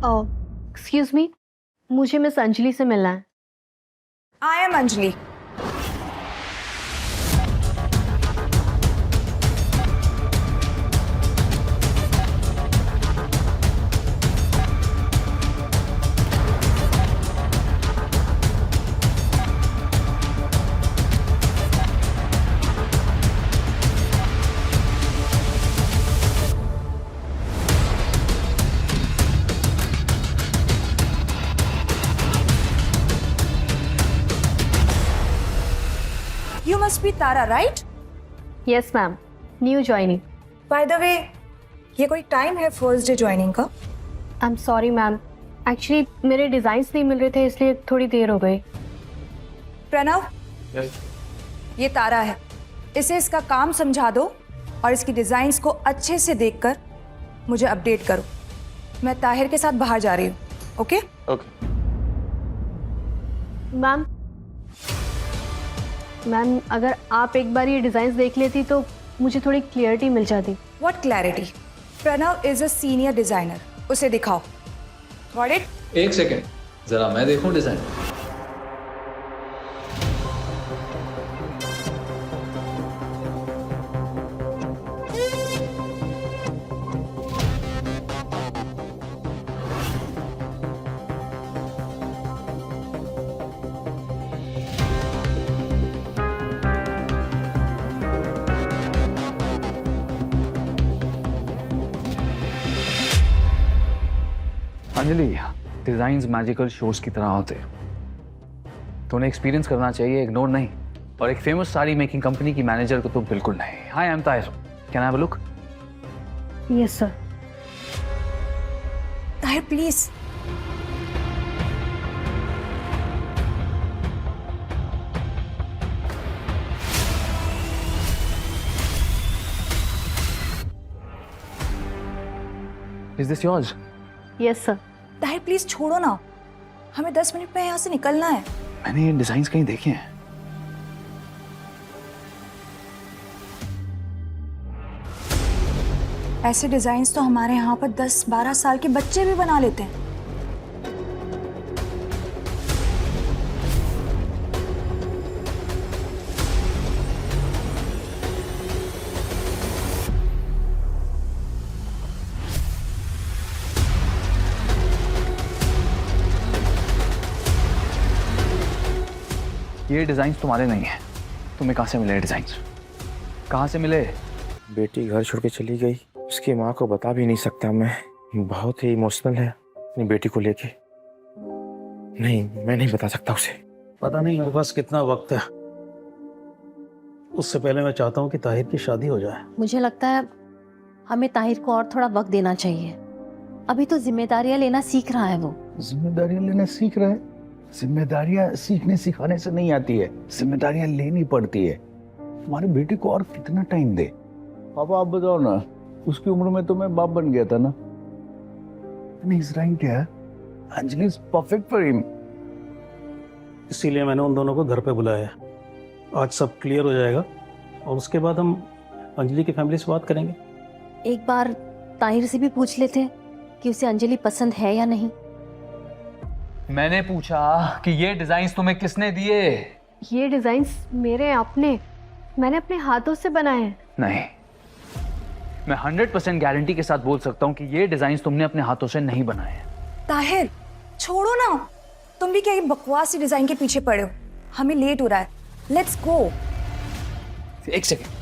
Excuse me, मुझे miss Anjali से मिलना है। I am Anjali. You must be Tara, right? Yes ma'am, new joining. By the way, ये कोई टाइम है फर्स्ट डे ज्वाइनिंग का? I am sorry ma'am, actually मेरे डिज़ाइंस नहीं मिल रहे थे इसलिए थोड़ी देर हो गई। प्रणव, ये तारा है। इसे इसका काम समझा दो और इसकी डिजाइन्स को अच्छे से देखकर मुझे अपडेट करो। मैं ताहिर के साथ बाहर जा रही हूँ। ओके? ओके। मैम अगर आप एक बार ये डिज़ाइंस देख लेती तो मुझे थोड़ी क्लियरिटी मिल जाती। What clarity? Pranav is a senior designer. उसे दिखाओ। Got it? एक सेकेंड, जरा मैं देखूं design. Anjali, designs magical shows की तरह होते हैं। तो उन्हें एक्सपीरियंस करना चाहिए, इग्नोर नहीं। और एक फेमस साड़ी मेकिंग कंपनी की मैनेजर को तो बिल्कुल नहीं। Hi, I am Tahir, can I have a look? Yes sir. Tahir please. Is this yours? Yes sir. Tahir please छोड़ो ना, हमें 10 मिनट में यहाँ से निकलना है। मैंने ये डिजाइन्स कहीं देखे हैं। ऐसे डिजाइन्स तो हमारे यहाँ पर 10-12 साल के बच्चे भी बना लेते हैं। ये डिजाइन्स तुम्हारे नहीं है। तुम्हें कहाँ से मिले डिजाइन्स? कहाँ से मिले? बेटी घर छोड़ के चली गई, उसकी माँ को बता भी नहीं सकता मैं। बहुत ही इमोशनल है अपनी बेटी को लेके। नहीं, मैं नहीं बता सकता उसे। पता नहीं मेरे पास कितना वक्त है। उससे पहले मैं चाहता हूँ कि ताहिर की शादी हो जाए। मुझे लगता है हमें ताहिर को और थोड़ा वक्त देना चाहिए। अभी तो जिम्मेदारियां लेना सीख रहा है वो। जिम्मेदारियां लेना सीख रहा है? जिम्मेदारियां सीखने सिखाने से नहीं आती है, जिम्मेदारियां लेनी पड़ती है। हमारी बेटी को और कितना टाइम दे? पापा आप बताओ ना, उसकी उम्र में तो मैं बाप बन गया था ना। नहीं, इज राइट यार, Anjali is perfect for him. इसीलिए मैंने उन दोनों को घर पे बुलाया है। आज सब क्लियर हो जाएगा और उसके बाद हम अंजलि की फैमिली से बात करेंगे। एक बार ताहिर से भी पूछ लेते कि उसे अंजलि पसंद है या नहीं। मैंने पूछा कि ये डिजाइन्स तुम्हें किसने दिए? ये डिज़ाइंस मेरे अपने, मैंने अपने हाथों से बनाए हैं। नहीं, मैं 100% गारंटी के साथ बोल सकता हूँ कि ये डिजाइन्स तुमने अपने हाथों से नहीं बनाए हैं। ताहिर छोड़ो ना, तुम भी क्या ये बकवास डिजाइन के पीछे पड़े हो? हमें लेट हो रहा है, लेट्स गो। एक सेकेंड,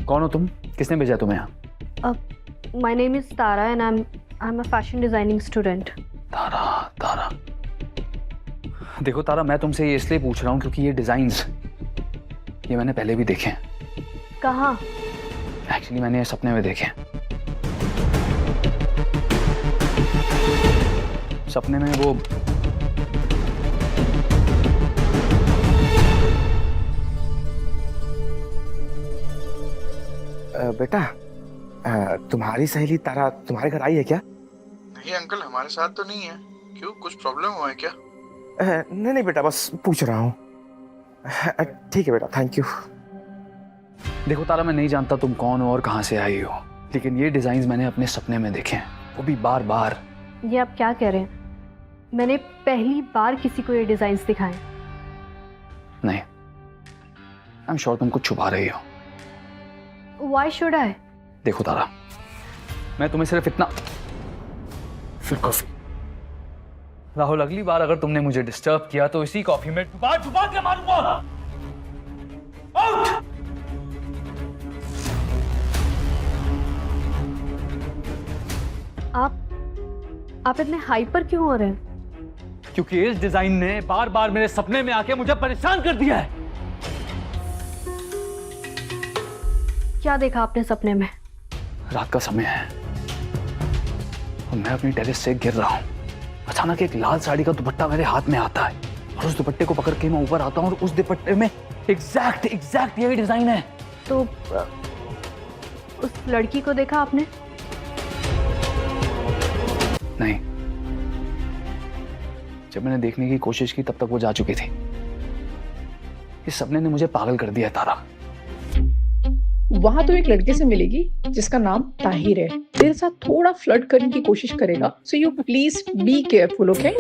कौन हो तुम? किसने भेजा तुम्हें यहाँ? My name is Tara and I am a fashion designing student. Tara, Tara. देखो तारा, मैं तुमसे ये इसलिए पूछ रहा हूँ क्योंकि ये डिजाइन्स ये मैंने पहले भी देखे हैं। कहाँ? एक्चुअली मैंने ये सपने में देखे हैं। सपने में वो बेटा तुम्हारी सहेली तारा तुम्हारे घर आई है क्या? नहीं अंकल, हमारे साथ तो नहीं है। क्यों, कुछ प्रॉब्लम हुआ है क्या? नहीं नहीं बेटा, बस पूछ रहा हूँ। ठीक है बेटा, थैंक यू। देखो तारा, मैं नहीं जानता तुम कौन हो और कहाँ से आई हो, लेकिन ये डिजाइन मैंने अपने सपने में देखे हैं, वो भी बार बार। ये आप क्या कह रहे हैं? मैंने पहली बार किसी को ये डिजाइन दिखाए। नहीं, आई एम श्योर तुम कुछ छुपा रही हो। Why should I? देखो तारा, मैं तुम्हें सिर्फ इतना। फिर कॉफी। राहुल, अगली बार अगर तुमने मुझे डिस्टर्ब किया तो इसी कॉफी में डुबा डुबा के मारूंगा। आउट! आप इतने हाइपर क्यों हो रहे हैं? क्योंकि इस डिजाइन ने बार बार मेरे सपने में आके मुझे परेशान कर दिया है। क्या देखा आपने सपने में? रात का समय है और मैं अपनी टेरेस से गिर रहा हूं। अचानक एक लाल साड़ी का दुपट्टा मेरे हाथ में आता है और उस दुपट्टे को पकड़ के मैं ऊपर आता हूं और उस दुपट्टे में एग्जैक्ट यही डिजाइन है। तो उस लड़की को देखा आपने? नहीं, जब मैंने देखने की कोशिश की तब तक वो जा चुकी थी। इस सपने ने मुझे पागल कर दिया तारा। वहां तो एक लड़के से मिलेगी जिसका नाम ताहिर है, तेरे साथ थोड़ा फ्लर्ट करने की कोशिश करेगा, so you please be careful, okay?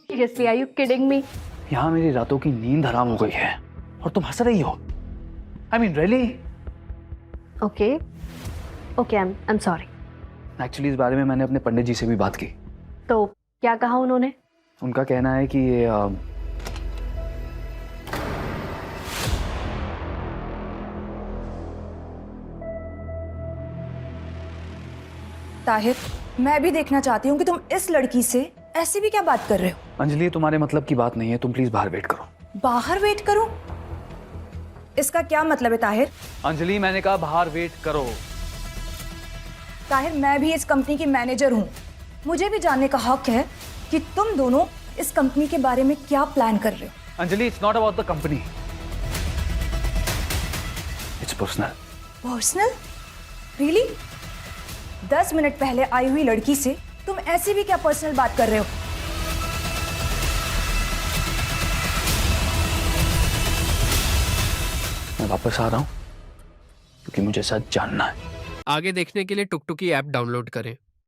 Seriously, are you kidding me? यहां मेरी रातों की नींद हराम हो गई है और तुम हंस रही हो। I mean really? Okay, I am sorry. Actually इस बारे में मैंने अपने पंडित जी से भी बात की। तो क्या कहा उन्होंने? उनका कहना है कि ये ताहिर, मैं भी देखना चाहती हूँ कि तुम इस लड़की से ऐसी भी क्या बात कर रहे हो। अंजलि, तुम्हारे मतलब की बात नहीं है, तुम प्लीज बाहर वेट करो। बाहर वेट करूं? इसका क्या मतलब है ताहिर? अंजलि, मैंने कहा बाहर वेट करो। ताहिर, मैं भी इस कंपनी की मैनेजर हूँ, मुझे भी जानने का हक है कि तुम दोनों इस कंपनी के बारे में क्या प्लान कर रहे हो। Anjali, it's not about the company, it's personal. Personal? Really? 10 minute पहले आई हुई लड़की से तुम ऐसी भी क्या पर्सनल बात कर रहे हो? मैं वापस आ रहा हूं क्योंकि मुझे सच जानना है। आगे देखने के लिए टुकटुकी ऐप डाउनलोड करें।